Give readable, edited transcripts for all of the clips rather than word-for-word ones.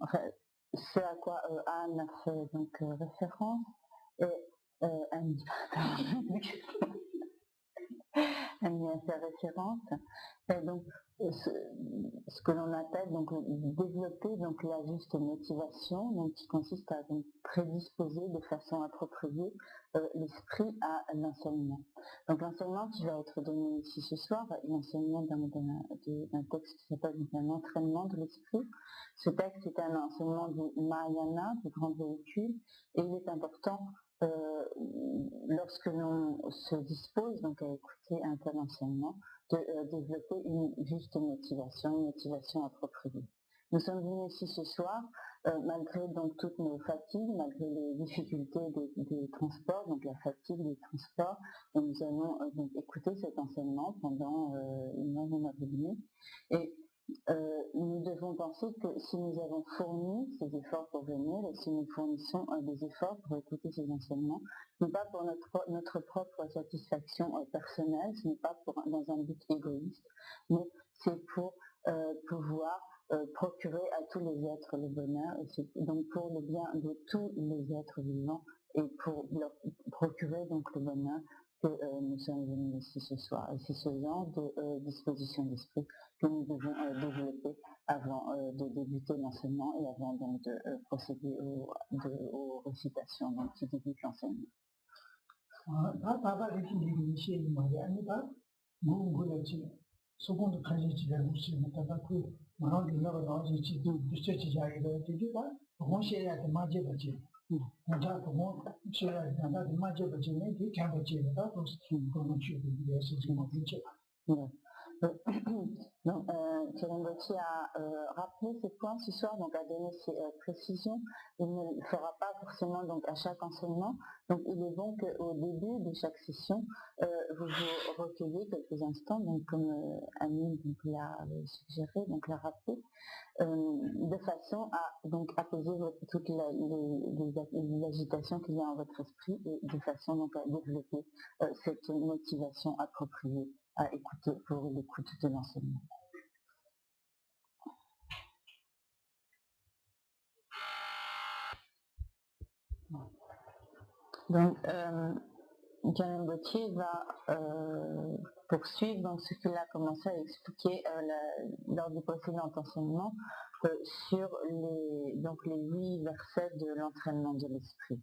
Enfin, ce à quoi Anne a fait donc référence et Anne y a fait référence, et donc ce que l'on appelle donc développer donc la juste motivation, donc qui consiste à donc prédisposer de façon appropriée l'esprit à l'enseignement. Donc l'enseignement qui va être donné ici ce soir est l'enseignement d'un texte qui s'appelle un entraînement de l'esprit. Ce texte est un enseignement du Mahayana, du grand véhicule, et il est important lorsque l'on se dispose donc à écouter un tel enseignement, de développer une juste motivation, une motivation appropriée. Nous sommes venus ici ce soir, malgré donc toutes nos fatigues, malgré les difficultés des transports, donc la fatigue des transports, et nous allons donc écouter cet enseignement pendant une heure et demie. Et nous devons penser que si nous avons fourni ces efforts pour venir, et si nous fournissons des efforts pour écouter ces enseignements, ce n'est pas pour notre propre satisfaction personnelle, ce n'est pas dans un but égoïste, mais c'est pour pouvoir procurer à tous les êtres le bonheur, et c'est donc pour le bien de tous les êtres vivants, et pour leur procurer donc le bonheur que nous sommes venus ici ce soir. Et c'est ce genre de disposition d'esprit que nous devons développer avant de débuter l'enseignement et avant donc de procéder aux récitations donc, qui débutent l'enseignement. Donc, Kirambochi a rappelé ces points ce soir, donc a donné ses précisions. Il ne le fera pas forcément donc à chaque enseignement. Donc il est bon qu'au début de chaque session, vous vous recueillez quelques instants, donc comme Annie l'a suggéré, donc l'a rappelé, de façon à donc apaiser toutes les agitations qu'il y a en votre esprit, et de façon donc à développer cette motivation appropriée à écouter pour l'écoute de l'enseignement. Donc, Kirambochi va poursuivre donc ce qu'il a commencé à expliquer lors du précédent enseignement sur les 8 versets de l'entraînement de l'esprit.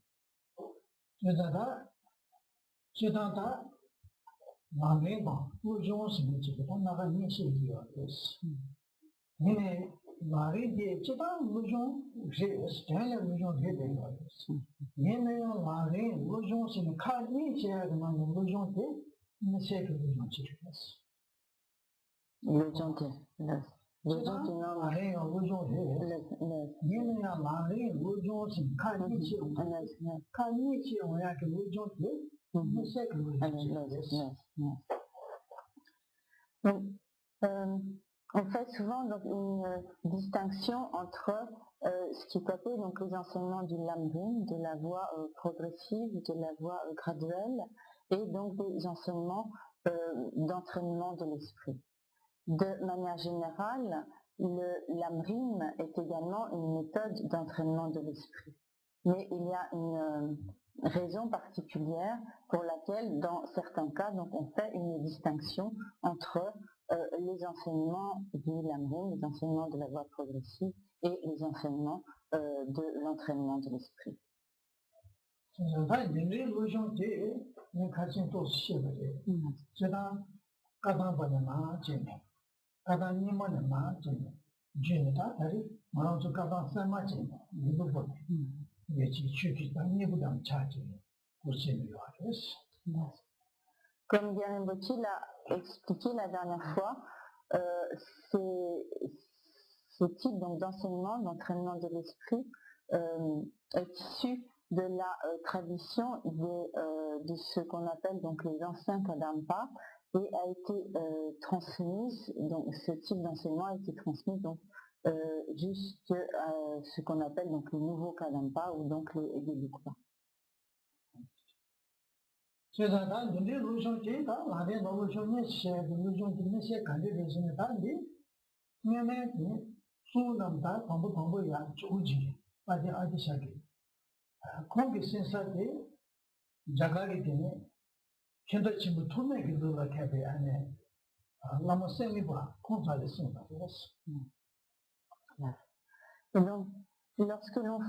Donc, on fait souvent donc, une distinction entre ce qui est appelé donc, les enseignements du Lamrim, de la voie progressive, de la voie graduelle, et donc des enseignements d'entraînement de l'esprit. De manière générale, le Lamrim est également une méthode d'entraînement de l'esprit. Mais il y a une raison particulière pour laquelle, dans certains cas, donc, on fait une distinction entre les enseignements du Lamrim, les enseignements de la voie progressive, et les enseignements de l'entraînement de l'esprit. Comme Kirambochi l'a expliqué la dernière fois, ce type d'enseignement, d'entraînement de l'esprit, est issu de la tradition de ce qu'on appelle donc les anciens Kadampa, et a été transmise, donc ce type d'enseignement a été transmis donc jusqu'à ce qu'on appelle donc le nouveau Kadampa, ou donc les Gelugpa. 所以说，他人的路上去，他哪天路上那些路上去那些感觉的是呢，他的慢慢的，苏南他跑呀，周期，而且下去，空气现在的，这个里的，现在全部突然给都来开发呢，那么生意吧，空调的生活这个是。Et donc, lorsque l'on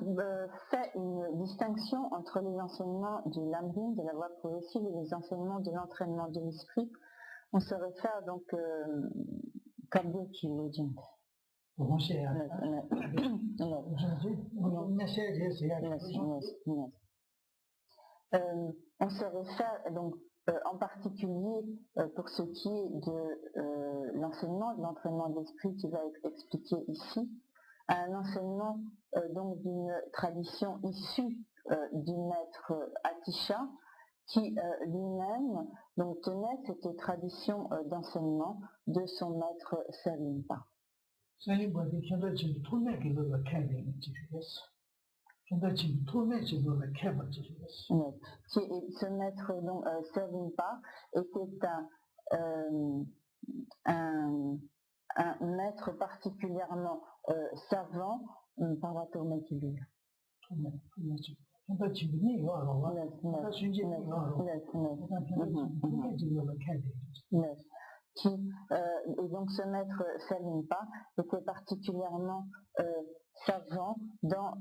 fait une distinction entre les enseignements du lamrim, de la voie progressive, et les enseignements de l'entraînement de l'esprit, on se réfère donc comme Dieu qui le dit. On se réfère donc en particulier pour ce qui est de l'enseignement, de l'entraînement de l'esprit qui va être expliqué ici, à un enseignement donc d'une tradition issue du maître Atisha, qui lui-même donc tenait cette tradition d'enseignement de son maître Salimpa. Ce maître donc Salimpa était un maître particulièrement savant par la tourmentule. Et donc ce maître Salimpa était particulièrement savant dans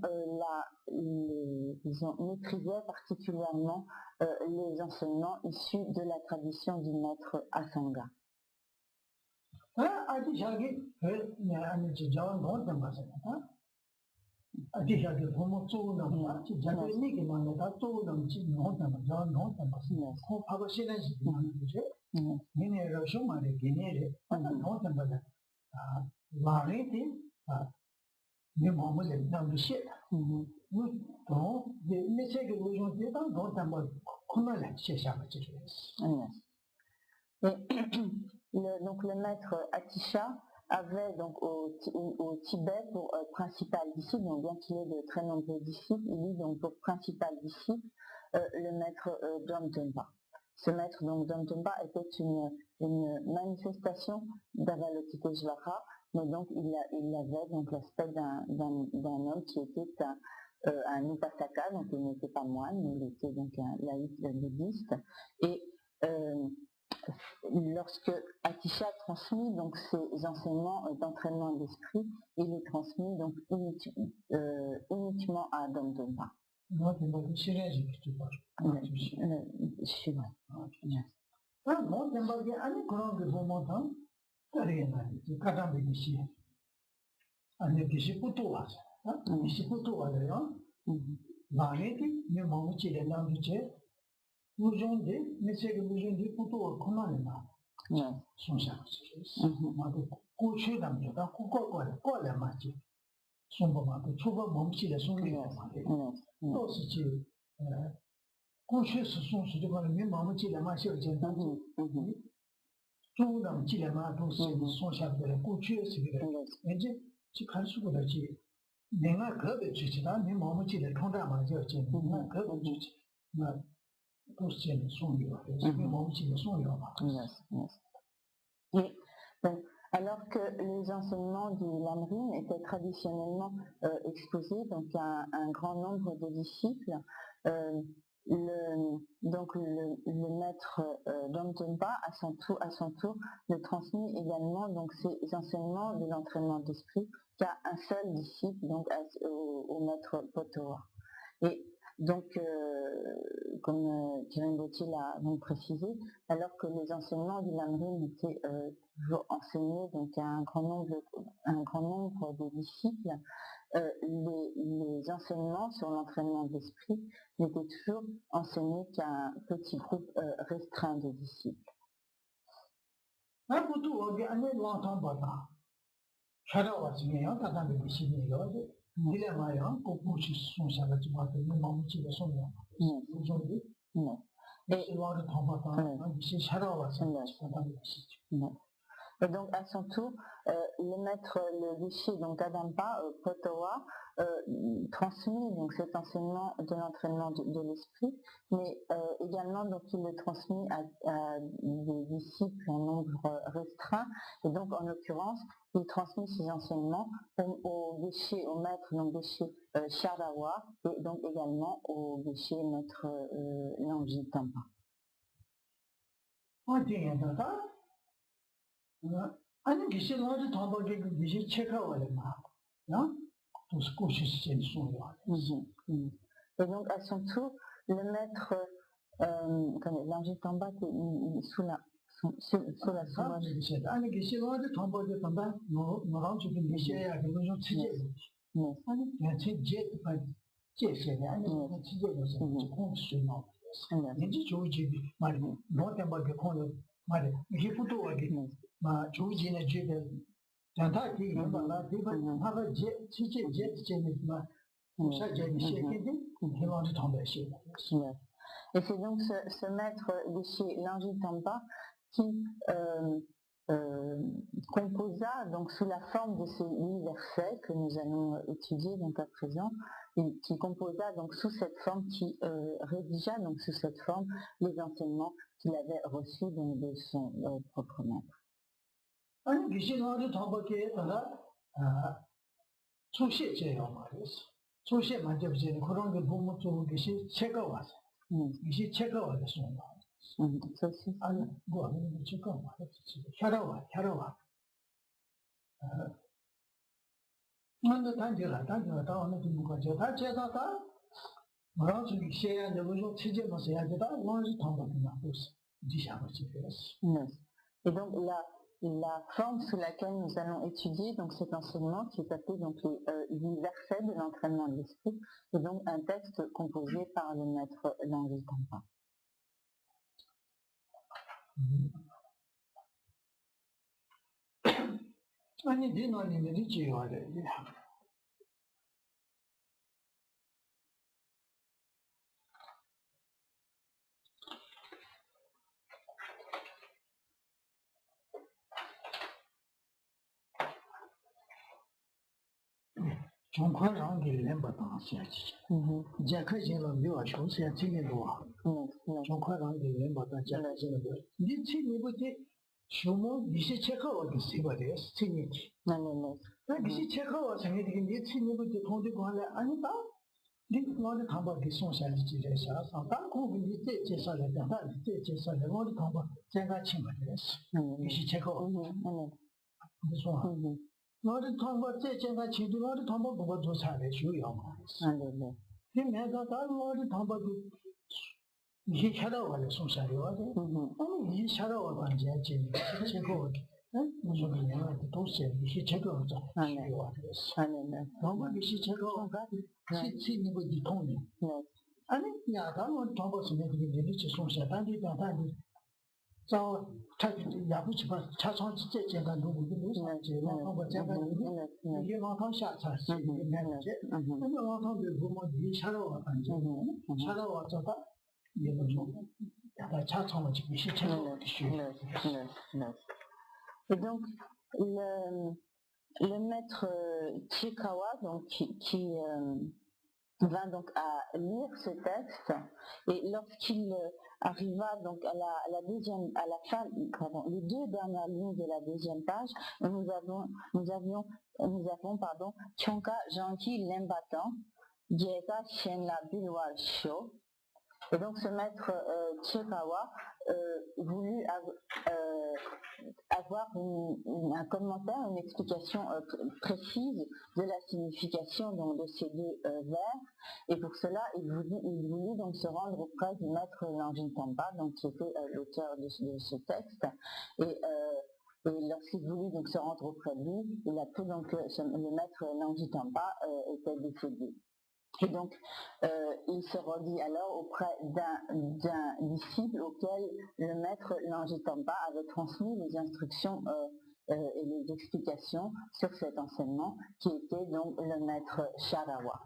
ils maîtrisait particulièrement les enseignements issus de la tradition du maître Asanga. Donc le maître Atisha avait donc au Tibet pour principal disciple, donc bien qu'il ait de très nombreux disciples, il eut donc pour principal disciple le maître Dhamdhamba. Ce maître donc Dhamdhamba était une manifestation d'Avalokiteshvara, mais donc il avait donc l'aspect d'un homme qui était un upasaka, donc il n'était pas moine, mais il était donc un laïc bouddhiste, et lorsque Atisha transmit donc ses enseignements d'entraînement d'esprit, il les transmet donc uniquement à Dhamdhamba. Alors que les enseignements du Lamrim étaient traditionnellement exposés donc à un grand nombre de disciples, le maître Dhamdhamba à son tour le transmet également donc ses enseignements de l'entraînement d'esprit qu'à un seul disciple, donc au maître Potoa. Et donc, comme Kirin Bhoti l'a donc précisé, alors que les enseignements du Lamrim étaient toujours enseignés donc à un grand nombre de disciples, les enseignements sur l'entraînement d'esprit n'étaient toujours enseignés qu'à un petit groupe restreint de disciples. Et donc à son tour, le déchet, donc Kadampa, Potowa, transmet donc cet enseignement de l'entraînement de l'esprit, mais également donc il le transmet à des disciples en nombre restreint, et donc en l'occurrence il transmet ces enseignements au déchet, au maître, donc déchet Sharawa, et donc également au déchet maître Langji Tampa. 아니 기시 너도 담보게 기시 체크하래 마. 야? 또 스코시스 소요. Et donc à son tour, le maître Langji Tamba sous la sourate. 아니 기시 너도 담보게 담바 너랑 지금 기시야 그거 치제. 아니 야 치제 봐. 제세야 아니 치제로서 공수노. 이제 조지 말이 뭐 때문에 코너 말이 이게 부도하게 마 조지네 제대 단타기 말라 디바 하가 제 치제 제는 마 사제니 시에게 해마도 담배시. Et c'est donc ce maître de chez Langji Tamba qui composa donc sous la forme de ces 8 versets que nous allons étudier donc à présent, et qui composa donc sous cette forme, qui rédigea donc sous cette forme les enseignements qu'il avait reçus donc de son propre maître. 아니 기시노를 담보게다가 초시제요 말이었어. 초시에 만져보지는 그런 게 보면 좀 기시 체가 와서 기시 체가 와서 쏜다. 아니 뭐 아니면 체가 와서 혈아와. 근데 단지라 다음에 좀 뭐가 다 제가가 뭐라고 기시야 내가 좀 치제면서 해야겠다. 뭐지 담보기나 보스. 지샤고 싶어요. Et donc la forme sous laquelle nous allons étudier donc cet enseignement, qui est appelé donc les 8 versets de l'entraînement de l'esprit, est donc un texte composé par le maître Langji Tamba. 아니 디노님이 리지요래. 정과랑이 렘바다 시야지. 자카진로 묘아 쇼스야 진행도와. 정과랑이 렘바다 자카진로. 니 치니부터 쇼모 니시 체크하고 있어야 치니지. 나 니시 체크하고 생각이 니 치니부터 통도 관래 아니다. 니 너는 담바기 송샤지 지레사 상당 고기 제사를 한다. 제사를 어디 담바 제가 친구들이었어. 니시 체크하고. 무슨 너를 통과 제가 지도 너를 통과 보고 더 잘해 줘요. 네. 내가 다 너를 통과 이게 찾아와서 송사려 와서 아니 이 찾아와 반지 제거 무슨 내가 도시에 이게 제거죠. 아니 너무 이게 제거가 시치는 거 이통이. 아니 야가 너 통과 쓰면 그게 내리지 송사 단지 저 야부치 봐 차선 제가 누구도 모르지. 뭐 제가 이게 와서 샤차시 내려지. 근데 와서 보면 이 샤로와 반지. 샤로와서다 이거 좀 약간 차선을 지금 시체로 Et donc le maître Chikawa donc qui vint donc à lire ce texte, et lorsqu'il arriva donc à la deuxième, à la fin, les 2 dernières lignes de la deuxième page, nous avons Chonka Janki Lembatan, Dieka Shenla Bilwal Sho. Et donc ce maître Chikawa voulut avoir un commentaire, une explication précise de la signification donc, de ces 2 vers, et pour cela il voulut donc se rendre auprès du maître Langji Tamba, donc qui était l'auteur de ce texte, et lorsqu'il voulut donc se rendre auprès de lui, il a cru donc que le maître Langji Tamba était décédé. Et donc, il se rendit alors auprès d'un disciple auquel le maître Langji Tamba avait transmis les instructions et les explications sur cet enseignement, qui était donc le maître Sharawa.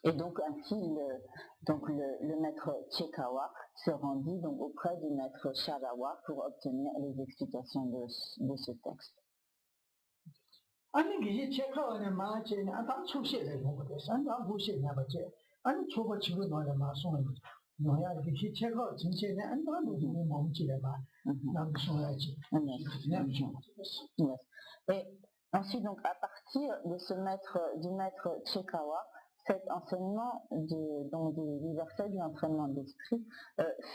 Et donc ainsi, le maître Chekawa se rendit donc auprès du maître Sharawa pour obtenir les explications de ce texte. Et ensuite, donc, à partir de du maître Chekawa, cet enseignement du verset du entraînement de l'esprit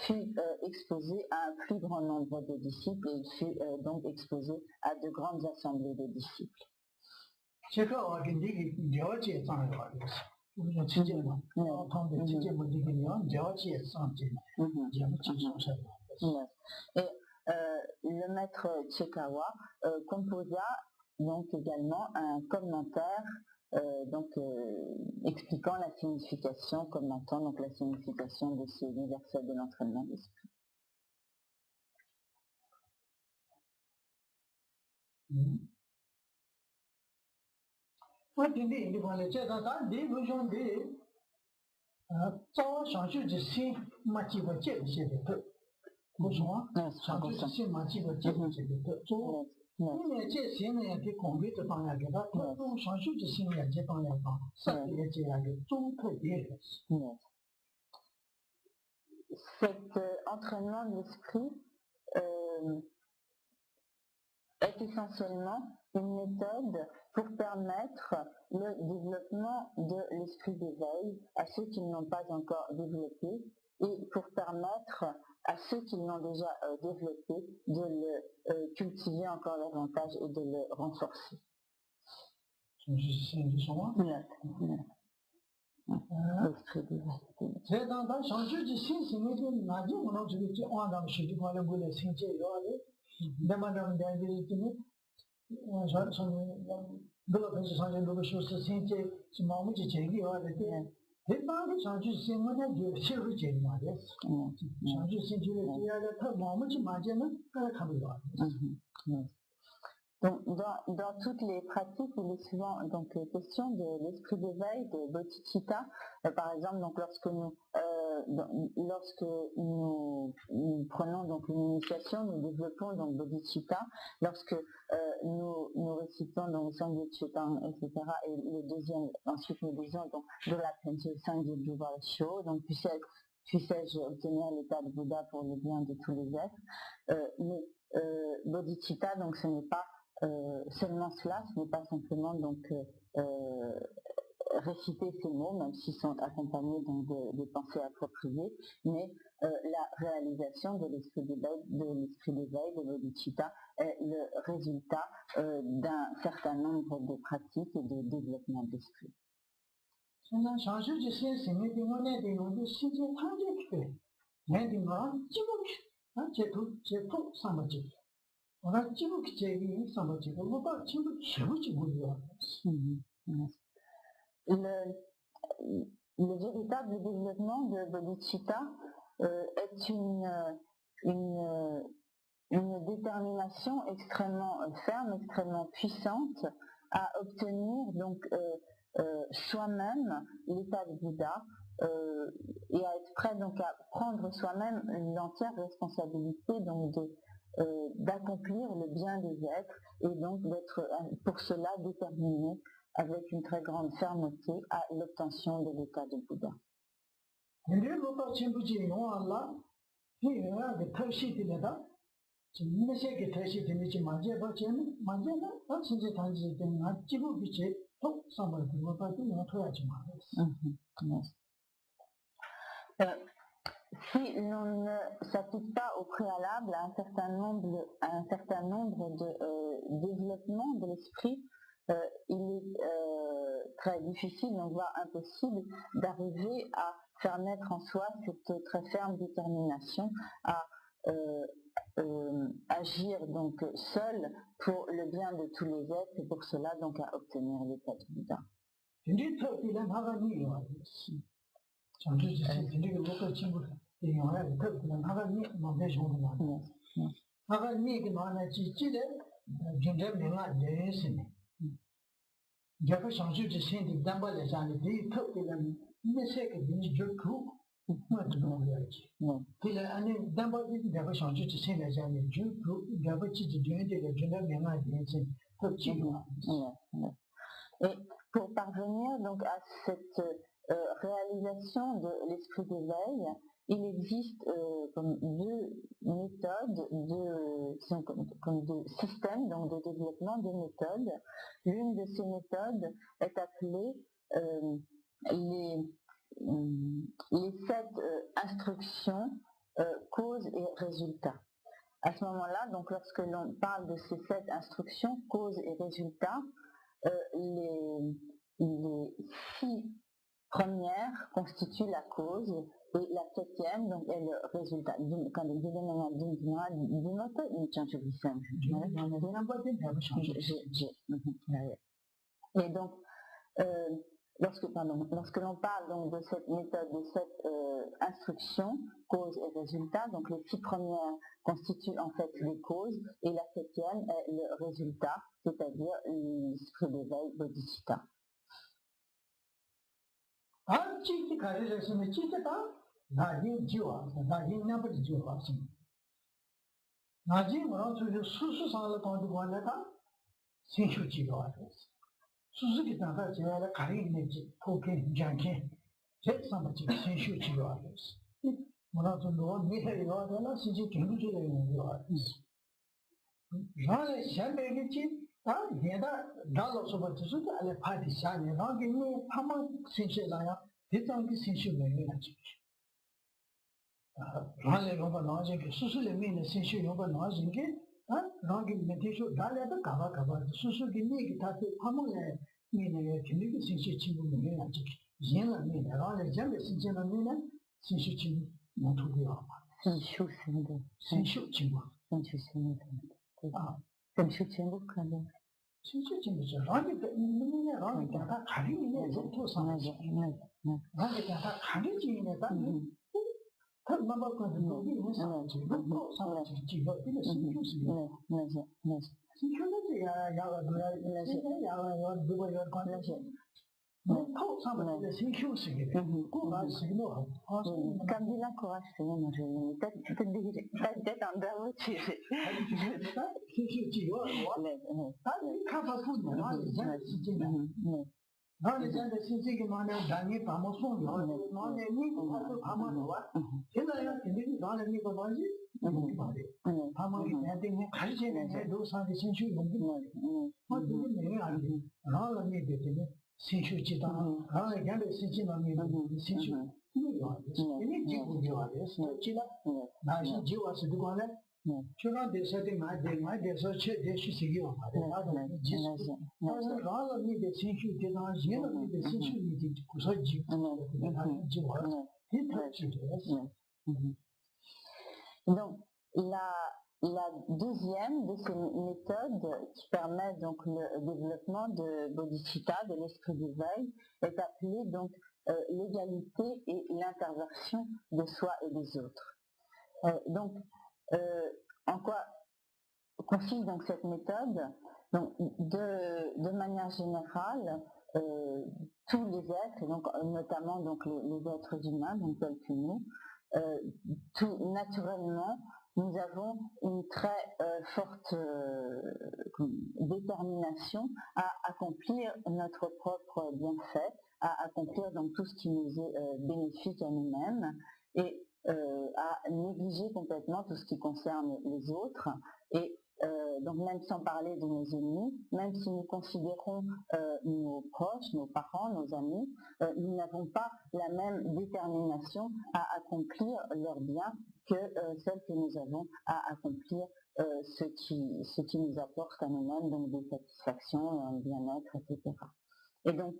fut exposé à un plus grand nombre de disciples et il fut donc exposé à de grandes assemblées de disciples. Et le maître Chekawa composa donc également un commentaire expliquant la signification, commentant donc la signification de ces versets de l'entraînement de l'esprit. Cet entraînement de l'esprit est essentiellement une méthode pour permettre le développement de l'esprit d'éveil à ceux qui ne l'ont pas encore développé et pour permettre à ceux qui l'ont déjà développé de le cultiver encore davantage et de le renforcer. L'esprit d'éveil. Donc, dans toutes les pratiques, il est souvent donc question de l'esprit d'éveil, de bodhicitta. Par exemple, donc lorsque nous prenons donc une initiation, nous développons donc bodhicitta. Lorsque nous récitons donc le Sangye Chetan, etc. Et ensuite nous disons donc de la Penche Sangye Duval Sho, donc puissais-je obtenir l'état de Bouddha pour le bien de tous les êtres. Mais bodhicitta, donc ce n'est pas seulement cela, ce n'est pas simplement donc réciter ces mots, même s'ils sont accompagnés donc de pensées appropriées, mais la réalisation de l'esprit d'éveil, de bodhicitta, est le résultat d'un certain nombre de pratiques et de développement d'esprit. Le véritable développement de bodhicitta est une détermination extrêmement ferme, extrêmement puissante à obtenir donc soi-même l'état de Bouddha et à être prêt donc à prendre soi-même l'entière responsabilité donc d'accomplir le bien des êtres et donc d'être pour cela déterminé avec une très grande fermeté à l'obtention de l'état de Bouddha. Si l'on ne s'applique pas au préalable à un certain nombre de développements de l'esprit, il est très difficile, voire impossible, d'arriver à faire naître en soi cette très ferme détermination à agir donc seul pour le bien de tous les êtres et pour cela donc à obtenir l'état de Bouddha. mais c'est que je trouve, moi, je ne veux pas. Il a un d'abord, il y avait changé de scène à jamais. Je trouve, il y avait petit de je n'ai bien à dire. Et pour parvenir donc à cette réalisation de l'esprit d'éveil, il existe comme deux méthodes, comme deux systèmes donc de développement, deux méthodes. L'une de ces méthodes est appelée les 7 instructions cause et résultat. À ce moment-là, donc lorsque l'on parle de ces 7 instructions, cause et résultat, les 6 premières constituent la cause et la 7e donc est le résultat. Et donc, lorsque l'on parle donc de cette méthode, de cette instruction, cause et résultat, donc les 6 premières constituent en fait les causes et la 7e est le résultat, c'est-à-dire l'esprit d'éveil bodhicitta. Suzuki Tanga Jala Kari Neji, Token, Jankin, Jet Samachi, Senshu Chivaris. Monato, Mihai Rodana, Siji Kimbuji, Rana Shambegichi, Yeda, Dalo Sobatusu, Ale Padi Sani, Rangini, Pama, Sinchela, Hitangi Senshu Menachi. Rana Yoba Nazi, Susu mean the Senshu Yoba Nazi, Rangi Metisho, Dala Kava Kava, Suzuki Niki Tatu, Pamole. meaning a community since you mean Jena mean around the Jembe Sinjana Mina, since you want to be off. Since you Chimba. Since you sing it. Since you Chimbo can. Since you Chimbo, Rangi around the Karini to some Rangi Kaniji in a band. Number of non les gens de Sisi qui m'ont gagné par mon son, non les nids par mon loi. C'est d'ailleurs qui dit dans les nids de Banji, par mon idée, qualité de 200 de Sinchu, moi je dis mais alors la nid de Sinchu Chita, alors les gens de Sisi m'ont mis de Sinchu. Ini jiwu jiwa des, Chila, na shi jiwa se du kone. Chuna de setting my day, so check this is you. All of me, the Sinchu did not, you know, the Sinchu needed Kusaji, donc, la deuxième de ces méthodes qui permet donc le développement de bodhicitta, de l'esprit d'éveil, est appelée donc l'égalité et l'interversion de soi et des autres. En quoi consiste donc cette méthode? Donc, de manière générale, tous les êtres, donc, notamment donc, les êtres humains, donc, tels que nous, tout naturellement, nous avons une très forte détermination à accomplir notre propre bienfait, à accomplir donc, tout ce qui nous est bénéfique à nous-mêmes et à négliger complètement tout ce qui concerne les autres et donc même sans parler de nos ennemis, même si nous considérons nos proches, nos parents, nos amis, nous n'avons pas la même détermination à accomplir leur bien que celle que nous avons à accomplir ce qui nous apporte à nous-mêmes, donc des satisfactions, un bien-être, etc. Et donc,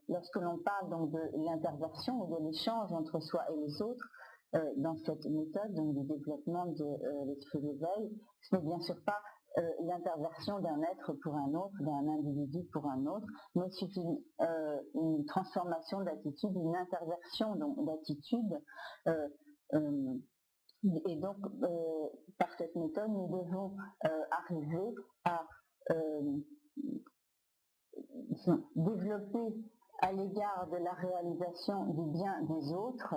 lorsque l'on parle donc de l'interversion ou de l'échange entre soi et les autres, dans cette méthode donc, du développement de l'esprit d'éveil, ce n'est bien sûr pas l'interversion d'un être pour un autre, d'un individu pour un autre, mais c'est une transformation d'attitude, une interversion d'attitude. Et donc, par cette méthode, nous devons arriver à développer à l'égard de la réalisation du bien des autres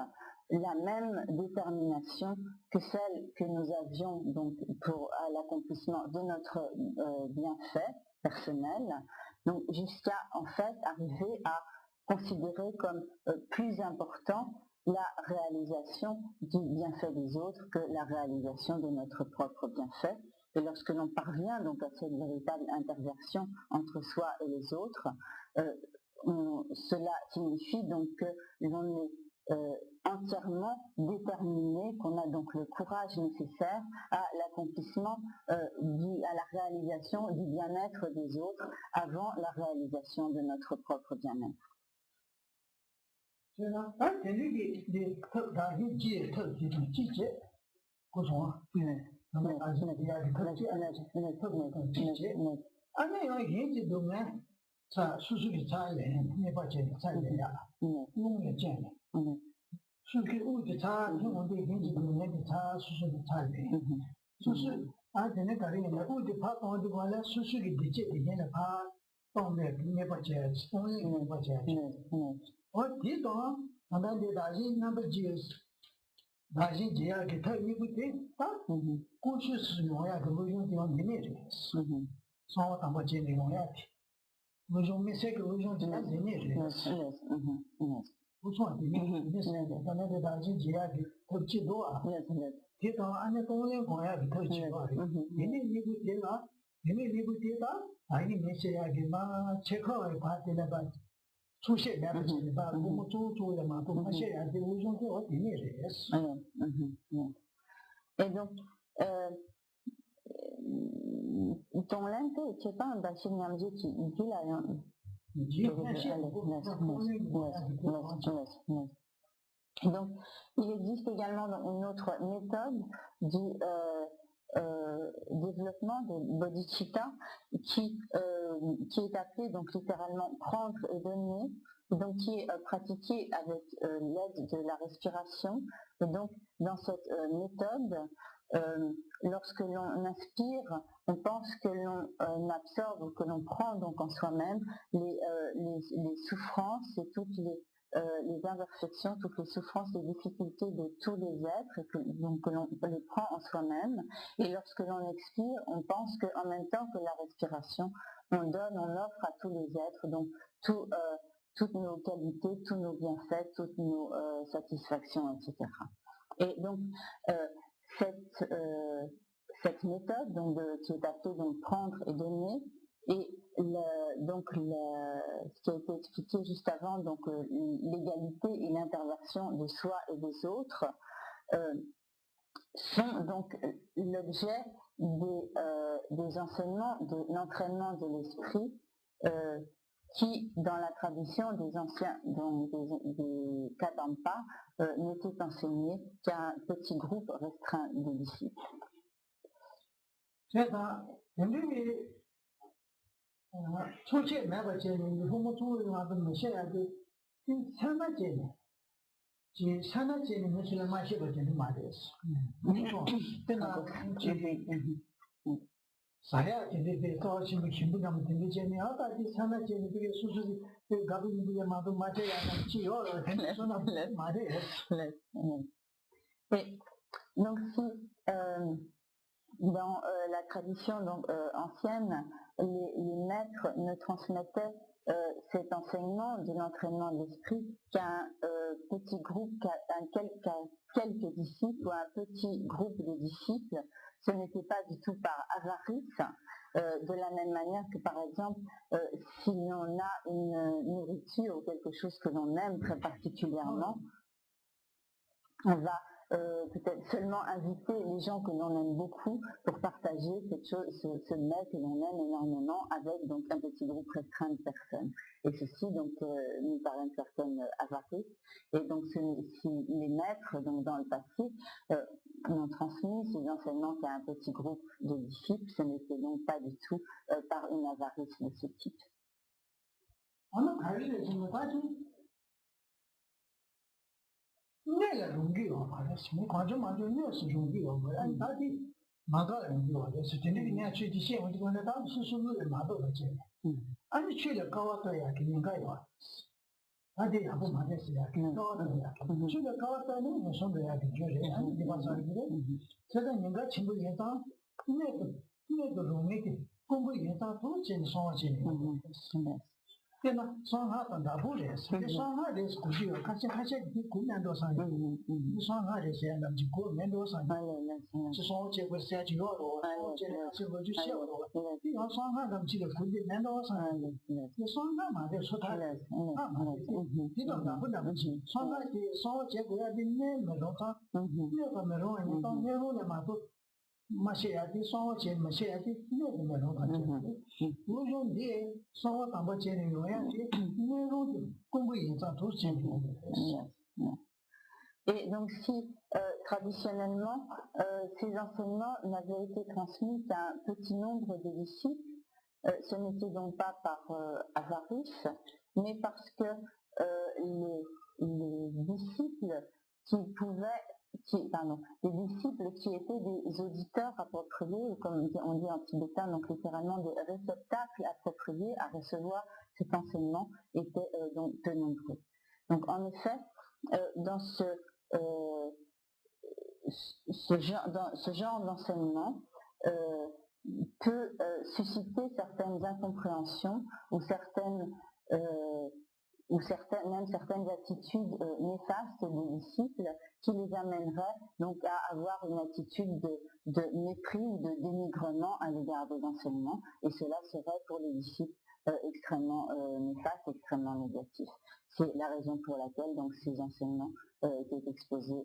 la même détermination que celle que nous avions donc à l'accomplissement de notre bienfait personnel, donc jusqu'à en fait arriver à considérer comme plus important la réalisation du bienfait des autres que la réalisation de notre propre bienfait. Et lorsque l'on parvient donc à cette véritable interversion entre soi et les autres, cela signifie donc que l'on est entièrement déterminé, qu'on a donc le courage nécessaire à l'accomplissement, à la réalisation du bien-être des autres avant la réalisation de notre propre bien-être. Et donc, Tonglen tu sais pas donc, il existe également une autre méthode du développement de bodhicitta qui est appelée donc littéralement prendre et donner, donc qui est pratiquée avec l'aide de la respiration. Et donc, dans cette méthode, lorsque l'on inspire, on pense que l'on absorbe ou que l'on prend donc en soi-même les souffrances et toutes les imperfections, toutes les souffrances, les difficultés de tous les êtres, et que l'on les prend en soi-même. Et lorsque l'on expire, on pense qu'en même temps que la respiration, on offre à tous les êtres, donc toutes nos qualités, tous nos bienfaits, toutes nos satisfactions, etc. Et donc, cette méthode donc, qui est appelée donc prendre et donner, et ce qui a été expliqué juste avant, donc l'égalité et l'interversion de soi et des autres, sont donc l'objet des enseignements de l'entraînement de l'esprit qui, dans la tradition des anciens, des Kadampa, n'était enseigné qu'à un petit groupe restreint de disciples. Donc si dans la tradition donc, ancienne, les maîtres ne transmettaient cet enseignement de l'entraînement de l'esprit qu'à un petit groupe, qu'à quelques disciples ou à un petit groupe de disciples, ce n'était pas du tout par avarice, de la même manière que par exemple, si l'on a une nourriture ou quelque chose que l'on aime très particulièrement, on va peut-être seulement inviter les gens que l'on aime beaucoup pour partager cette chose, ce mets que l'on aime énormément avec donc un petit groupe restreint de personnes. Et ceci donc nous paraît une certaine avarice. Et donc si les maîtres donc dans le passé ont transmis ces enseignements qu'à un petit groupe de disciples, ce n'était donc pas du tout par une avarice de ce type. 아디 아부 마데스야. 또야. 주로 가왔다는 무슨 거야 비교래. 아니 디바사를 그래. 제가 내가 친구 예상 내도 로미게 공부 예상 도진 소화지. 그나 상하단다 보레스. 상하데스 고시요. 같이 구면도 상이. 상하데스 남지 구면도 상이. 지소 제고 세지요로. 제가 지고 주시오로. 이 상하 남지가 군대 면도 상이. 상하마데 소탈레. 이도 나쁘지. 상하데 소 제고야 빈네 메로가. 내가 메로에 또 메로에 마도 마시야디 소화제 마시야디 내가 메로가. 우존데 소화 담바제는 요야지 메로도 공부 예상 도진. Et donc si traditionnellement ces enseignements n'avaient été transmis qu'à un petit nombre de disciples, ce n'était donc pas par avarice, mais parce que les disciples qui les disciples qui étaient des auditeurs appropriés, ou comme on dit en tibétain, donc littéralement des réceptacles appropriés à recevoir cet enseignement, étaient donc peu nombreux. Donc en effet, dans ce genre d'enseignement peut susciter certaines incompréhensions ou même certaines attitudes néfastes des disciples qui les amèneraient donc à avoir une attitude de mépris ou de dénigrement à l'égard des enseignements, et cela serait pour les disciples extrêmement néfaste, extrêmement négatif. C'est la raison pour laquelle donc ces enseignements étaient exposés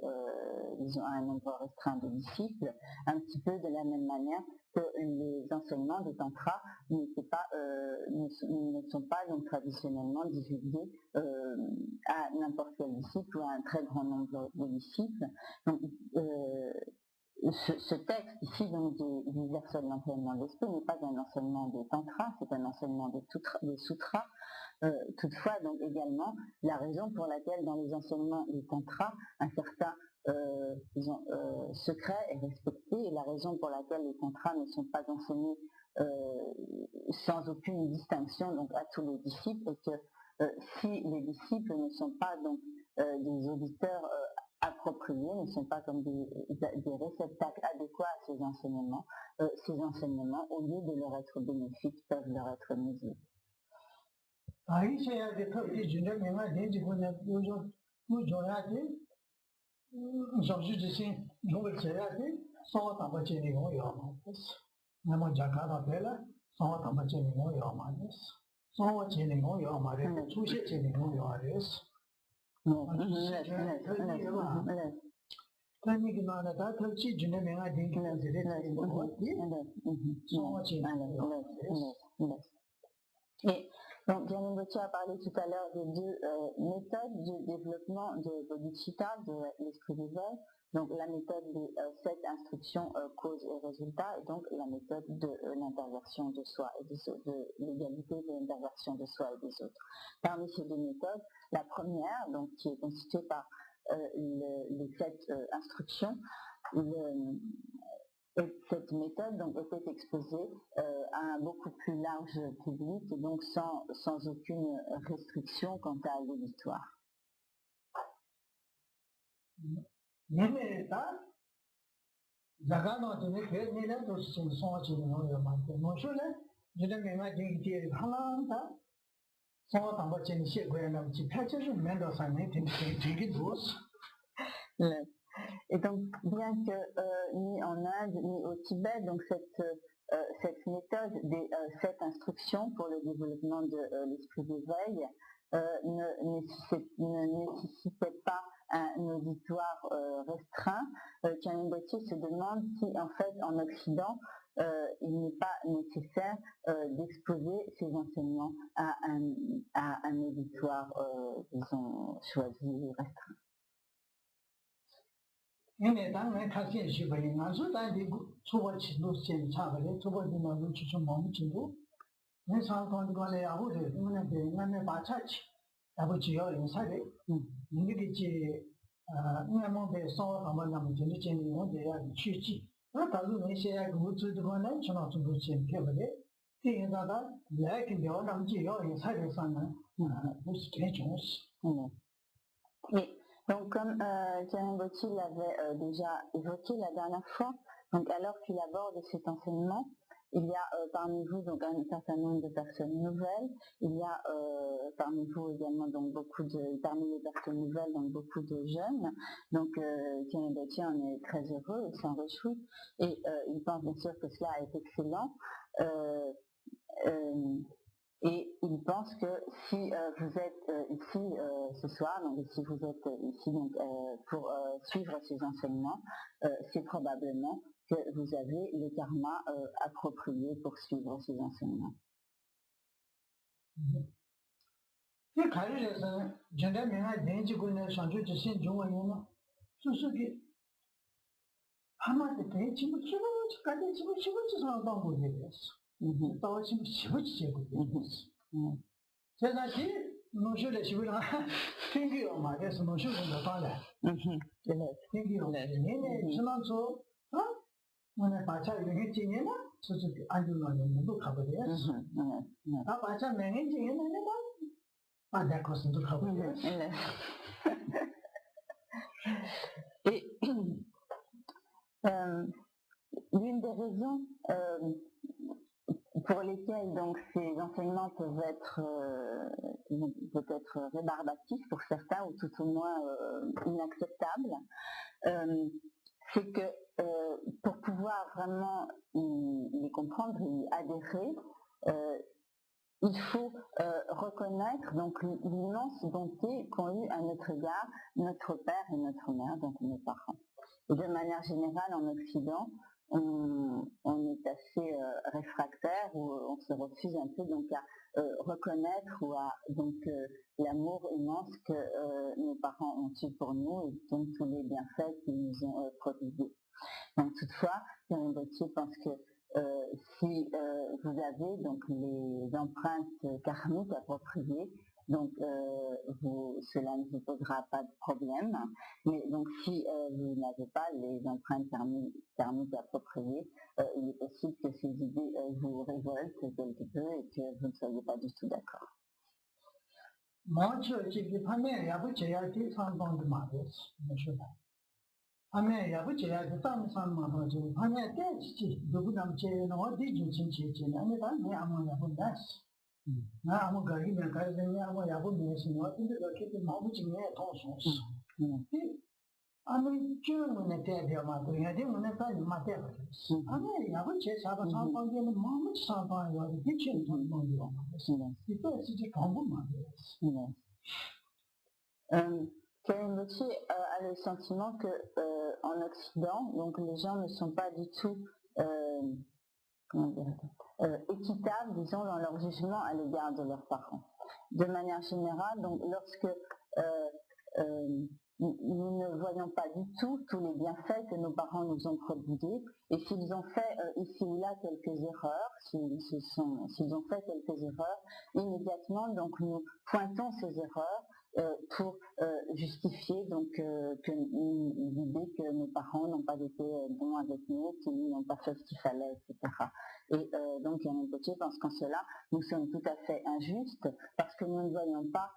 disons, à un nombre restreint de disciples, un petit peu de la même manière que les enseignements des tantras ne sont pas donc traditionnellement divulgués à n'importe quel disciple ou à un très grand nombre de disciples. Donc, ce texte ici donc du verset de l'enseignement de l'esprit n'est pas un enseignement des tantras, c'est un enseignement des sutras. Toutefois, donc également, la raison pour laquelle dans les enseignements des tantras, un certain secret est respecté, et la raison pour laquelle les tantras ne sont pas enseignés sans aucune distinction donc à tous les disciples, et que si les disciples ne sont pas donc des auditeurs appropriés, ne sont pas comme des réceptacles adéquats à ces enseignements, au lieu de leur être bénéfiques, peuvent leur être nuisibles. Et donc, Gyanin Bhoché a parlé tout à l'heure des deux méthodes de développement de bodhicitta, de l'esprit d'éveil. Donc, la méthode de cette instruction cause et résultat, et donc la méthode de l'interversion de soi et des autres, de l'égalité de l'interversion de soi et des autres. Parmi ces deux méthodes, la première, donc qui est constituée par les 7 instructions, cette méthode donc, était exposée à un beaucoup plus large public, et donc sans aucune restriction quant à l'auditoire. Et donc, bien que ni en Inde ni au Tibet, donc cette méthode des 7 instructions pour le développement de l'esprit d'éveil ne nécessitait pas un auditoire restreint, Gyanin Bhoché se demande si en fait en Occident il n'est pas nécessaire d'exposer ces enseignements à un auditoire, disons, choisi, restreint. Oui. Et donc, comme Thierry Gauthier l'avait déjà évoqué la dernière fois, donc alors qu'il aborde cet enseignement, il y a parmi vous donc un certain nombre de personnes nouvelles. Il y a parmi vous également donc parmi les personnes nouvelles donc beaucoup de jeunes. Donc Thierry Gauthier en est très heureux, il s'en réjouit et il pense bien sûr que cela est excellent. Et il pense que si vous êtes ici ce soir, donc si vous êtes ici donc, pour suivre ces enseignements, c'est probablement que vous avez le karma approprié pour suivre ces enseignements. Et l'une des raisons pour lesquelles donc ces enseignements peuvent être peut-être rébarbatifs pour certains ou tout au moins inacceptables, c'est que pour pouvoir vraiment les comprendre et y adhérer, il faut reconnaître donc l'immense bonté qu'ont eu à notre égard notre père et notre mère, donc nos parents. Et de manière générale, en Occident, on est assez réfractaire ou on se refuse un peu donc à reconnaître ou à donc l'amour immense que nos parents ont eu pour nous et donc tous les bienfaits qu'ils nous ont prodigués. Donc toutefois, Thierry Gauthier pense que si vous avez donc les empreintes karmiques appropriées, donc cela ne vous posera pas de problème. Mais donc si vous n'avez pas les empreintes karmiques appropriées, il est possible que ces idées vous révoltent quelque peu et que vous ne soyez pas du tout d'accord. Thierry Gauthier a le sentiment que en Occident, donc les gens ne sont pas du tout équitables, disons, dans leur jugement à l'égard de leurs parents. De manière générale, donc lorsque nous ne voyons pas du tout tous les bienfaits que nos parents nous ont prodigués, et s'ils ont fait ici ou là quelques erreurs, s'ils ont fait quelques erreurs, immédiatement donc nous pointons ces erreurs pour justifier donc l'idée que nos parents n'ont pas été bons avec nous, qu'ils n'ont pas fait ce qu'il fallait, etc. Et donc Thierry Gauthier pense qu'en cela, nous sommes tout à fait injustes parce que nous ne voyons pas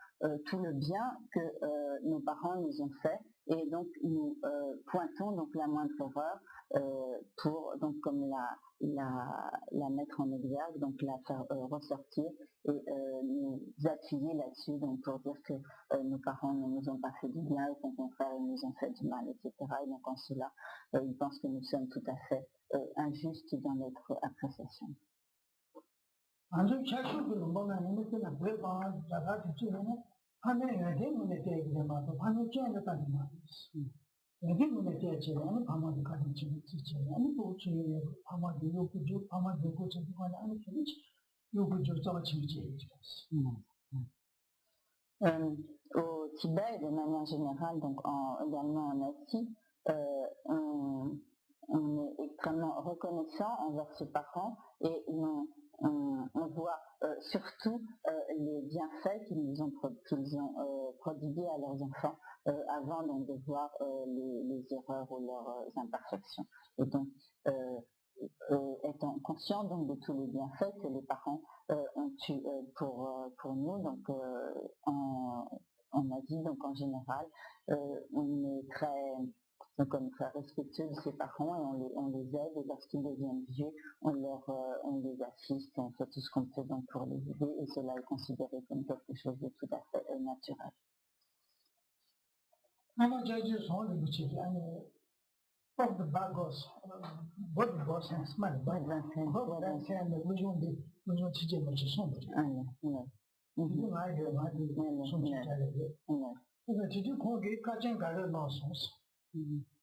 tout le bien que nos parents nous ont fait et donc nous pointons donc la moindre erreur pour donc comme la mettre en exergue, donc la faire ressortir et nous appuyer là-dessus donc pour dire que nos parents ne nous ont pas fait du bien, au contraire ils nous ont fait du mal, etc. Et donc en cela, ils pensent que nous sommes tout à fait injustes dans notre appréciation. Au Tibet, de manière générale, donc également en Asie, on est extrêmement reconnaissant envers ses parents et on voit surtout les bienfaits qu'ils ont prodigués à leurs enfants avant donc de voir les erreurs ou leurs imperfections. Et donc, étant conscient donc de tous les bienfaits que les parents ont eu pour nous, donc en Asie, donc en général, on est très respectueux de ses parents et on les aide et lorsqu'ils deviennent vieux, on les assiste, on fait tout ce qu'on peut donc pour les aider et cela est considéré comme quelque chose de tout à fait naturel. Of the bagos, what the boss and smile, but that's and we don't be, we don't teach them much somebody. I do, I do, did you call get catching garden nonsense?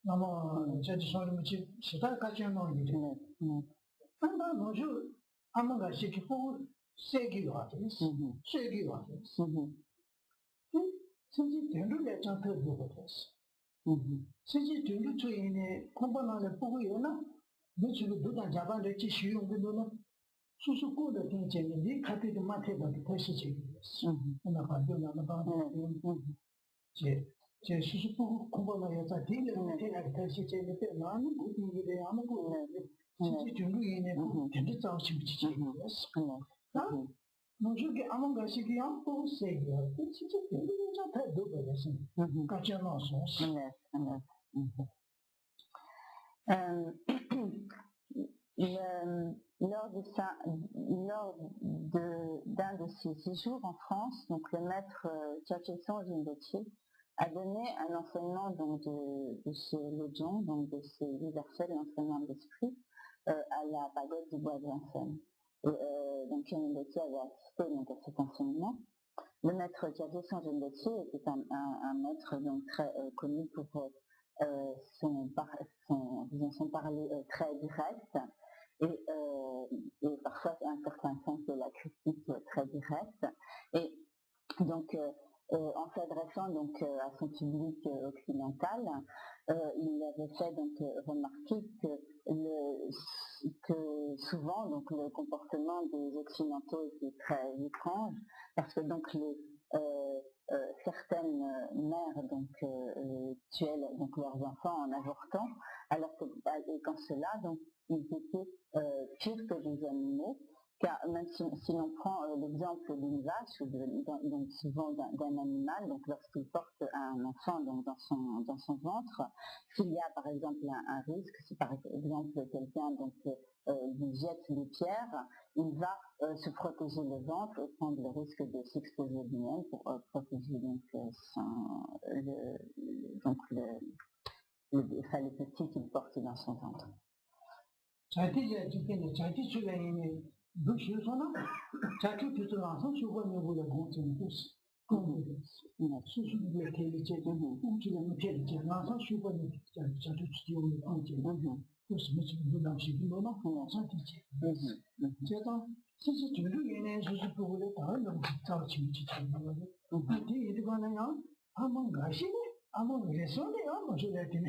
Nama, judge on the chip, she got catching on you. And I know you, I'm a sick fool, say you artist, say you artist. Since you didn't let them tell you what this. 실제 전주 주인의 컴퍼니를 보고 있나? 며칠 두단 자반에 지시용 그거는 수수고를 된제니 카드도 마트에도 다시 지겠어. 하나 가져나 봐. 제 수수고 컴퍼니에서 딜을 내가 다시 제때 나는 무슨 일이 아무것도 실제 전주인의 전주 장치 지지겠어. Nous avons gâché qui en pense, c'est déjà très double, quand tu en sens. Lors d'un de ces séjours en France, donc le maître Tchatcheson Rinpoché a donné un enseignement donc, de ce Lojong, donc de ces versets de l'enseignement de l'esprit, à la pagode du bois de Vincennes. Donc Rinpoché avait assisté donc, à cet enseignement. Le maître Tchatcheson Rinpoché était un maître donc, très connu pour son parler très direct et parfois un certain sens de la critique très directe. Et donc en s'adressant donc à son public occidental, il avait fait donc remarquer que souvent donc le comportement des occidentaux était très étrange parce que donc certaines mères donc tuaient donc leurs enfants en avortant, alors que et quand cela donc ils étaient pires que des animaux. Car même si l'on prend l'exemple d'une vache ou donc souvent d'un animal, donc lorsqu'il porte un enfant donc dans son ventre, s'il y a par exemple un risque, si par exemple quelqu'un donc lui jette des pierres, il va se protéger le ventre et prendre le risque de s'exposer lui-même pour protéger donc le petit qu'il porte dans son ventre. Bushusona, Chaki to the answer, you were never the confidence. Confidence. Sushi Kelly, to the Kelly, answer, she was Chaki to steal the mountain. Who's missing the Nashi, no, not something. Jetta, since you do in a Sushi with a time of touching I did it going on among Gashi, among the Sunday, almost that in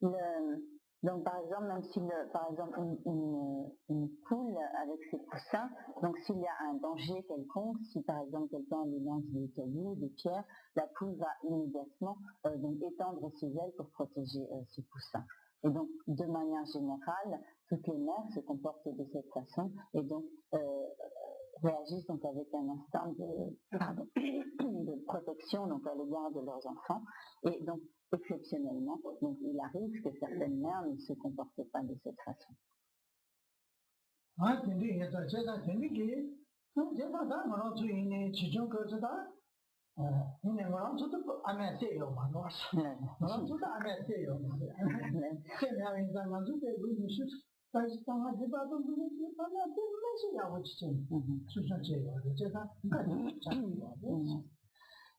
the Donc par exemple, même si par exemple une poule avec ses poussins, donc s'il y a un danger quelconque, si par exemple quelqu'un lui lance des cailloux, des pierres, la poule va immédiatement donc étendre ses ailes pour protéger ses poussins. Et donc de manière générale, toutes les mères se comportent de cette façon et donc réagissent donc avec un instinct de protection donc à l'égard de leurs enfants. Et donc exceptionnellement, donc il arrive que certaines mères ne se comportent pas de cette façon.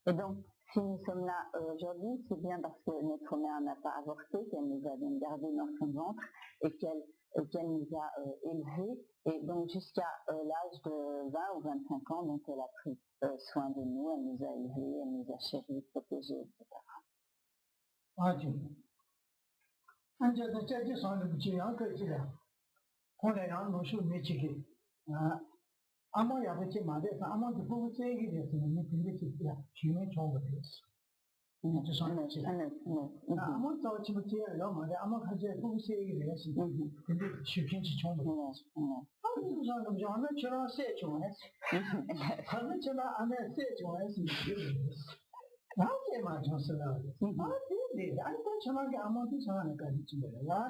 Et donc, si nous sommes là aujourd'hui, c'est bien parce que notre mère n'a pas avorté, qu'elle nous a bien gardés dans son ventre et qu'elle nous a élevés. Et donc jusqu'à l'âge de 20 ou 25 ans, donc elle a pris soin de nous, elle nous a élevés, elle nous a chéris, protégés, etc. 就说那些，我早期不接了嘛，我看见公司一个是，跟这水平是冲的，就是说那么讲，那去了三种还是，反正去了俺那三种还是有的，那这嘛就是了，对，俺在去了给俺们都上那个进来了。